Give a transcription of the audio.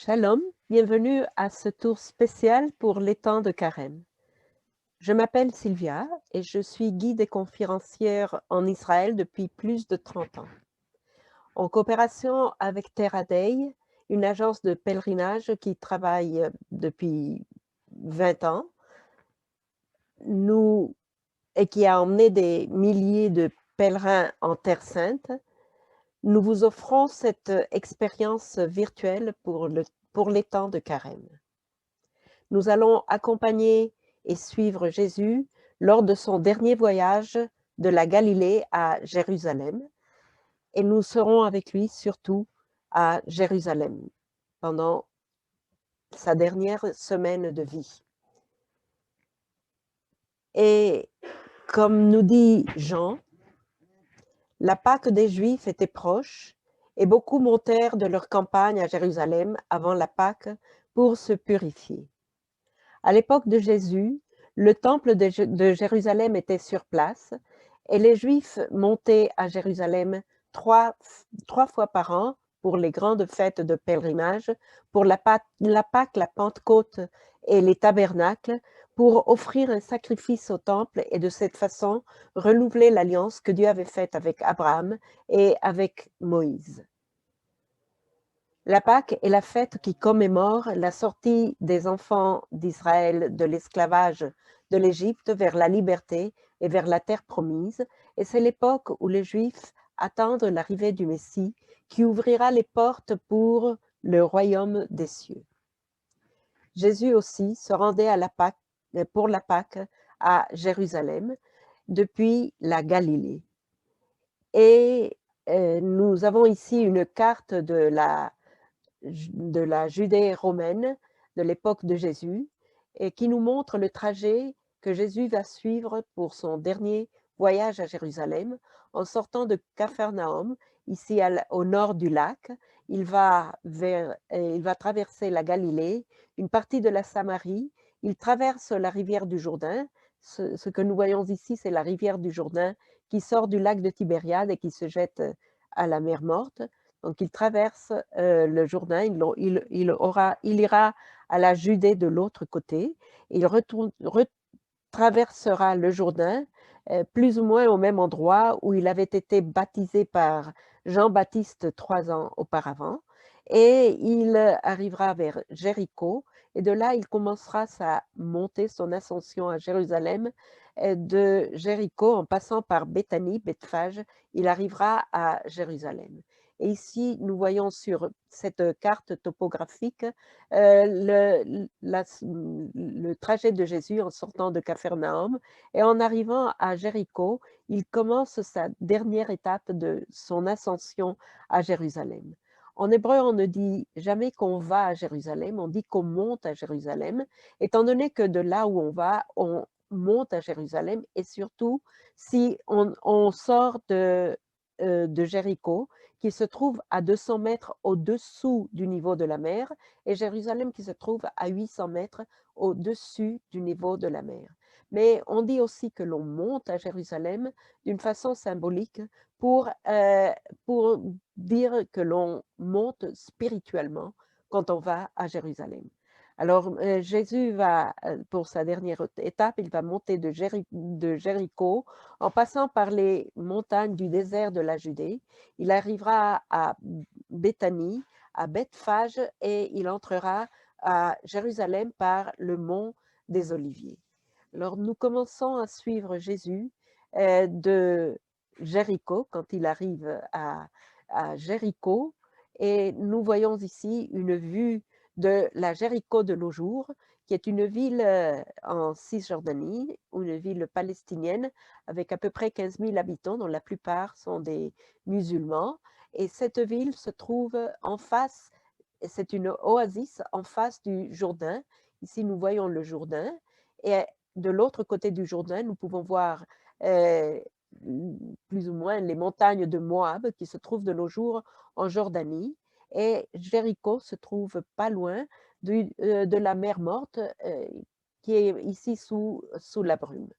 Shalom, bienvenue à ce tour spécial pour les temps de carême. Je m'appelle Sylvia et je suis guide et conférencière en Israël depuis plus de 30 ans. En coopération avec Terra Dei, une agence de pèlerinage qui travaille depuis 20 ans, et qui a emmené des milliers de pèlerins en Terre Sainte, nous vous offrons cette expérience virtuelle pour les temps de carême. Nous allons accompagner et suivre Jésus lors de son dernier voyage de la Galilée à Jérusalem et nous serons avec lui surtout à Jérusalem pendant sa dernière semaine de vie. Et comme nous dit Jean, la Pâque des Juifs était proche et beaucoup montèrent de leur campagne à Jérusalem avant la Pâque pour se purifier. À l'époque de Jésus, le temple de Jérusalem était sur place et les Juifs montaient à Jérusalem trois fois par an pour les grandes fêtes de pèlerinage, pour la Pâque, la Pentecôte et les tabernacles, pour offrir un sacrifice au temple et de cette façon renouveler l'alliance que Dieu avait faite avec Abraham et avec Moïse. La Pâque est la fête qui commémore la sortie des enfants d'Israël de l'esclavage de l'Égypte vers la liberté et vers la terre promise, et c'est l'époque où les Juifs attendent l'arrivée du Messie qui ouvrira les portes pour le royaume des cieux. Jésus aussi se rendait pour la Pâque à Jérusalem depuis la Galilée. Et nous avons ici une carte de la Judée romaine de l'époque de Jésus et qui nous montre le trajet que Jésus va suivre pour son dernier voyage à Jérusalem. En sortant de Capharnaüm, ici au nord du lac, il va traverser la Galilée, une partie de la Samarie, il traverse la rivière du Jourdain. Ce que nous voyons ici, c'est la rivière du Jourdain qui sort du lac de Tibériade et qui se jette à la mer Morte. Donc il traverse le Jourdain, il ira à la Judée de l'autre côté, il retraversera le Jourdain, plus ou moins au même endroit où il avait été baptisé par Jean-Baptiste 3 ans auparavant, et il arrivera vers Jéricho, et de là il commencera sa montée, son ascension à Jérusalem. De Jéricho, en passant par Béthanie, Bethphage, il arrivera à Jérusalem. Et ici, nous voyons sur cette carte topographique le trajet de Jésus en sortant de Capharnaüm, et en arrivant à Jéricho, il commence sa dernière étape de son ascension à Jérusalem. En hébreu, on ne dit jamais qu'on va à Jérusalem, on dit qu'on monte à Jérusalem, étant donné que de là où on va, on monte à Jérusalem, et surtout si on sort de Jéricho, qui se trouve à 200 mètres au-dessous du niveau de la mer, et Jérusalem qui se trouve à 800 mètres au-dessus du niveau de la mer. Mais on dit aussi que l'on monte à Jérusalem d'une façon symbolique pour dire que l'on monte spirituellement quand on va à Jérusalem. Alors, Jésus va, pour sa dernière étape, il va monter de Jéricho en passant par les montagnes du désert de la Judée. Il arrivera à Béthanie, à Bethphage, et il entrera à Jérusalem par le mont des Oliviers. Alors, nous commençons à suivre Jésus de Jéricho, quand il arrive à Jéricho, et nous voyons ici une vue de la Jéricho de nos jours, qui est une ville en Cisjordanie, ou une ville palestinienne, avec à peu près 15 000 habitants, dont la plupart sont des musulmans. Et cette ville se trouve en face, c'est une oasis en face du Jourdain. Ici, nous voyons le Jourdain. Et de l'autre côté du Jourdain, nous pouvons voir euh, plus ou moins les montagnes de Moab qui se trouvent de nos jours en Jordanie. Et Jéricho se trouve pas loin de la mer Morte qui est ici sous la brume.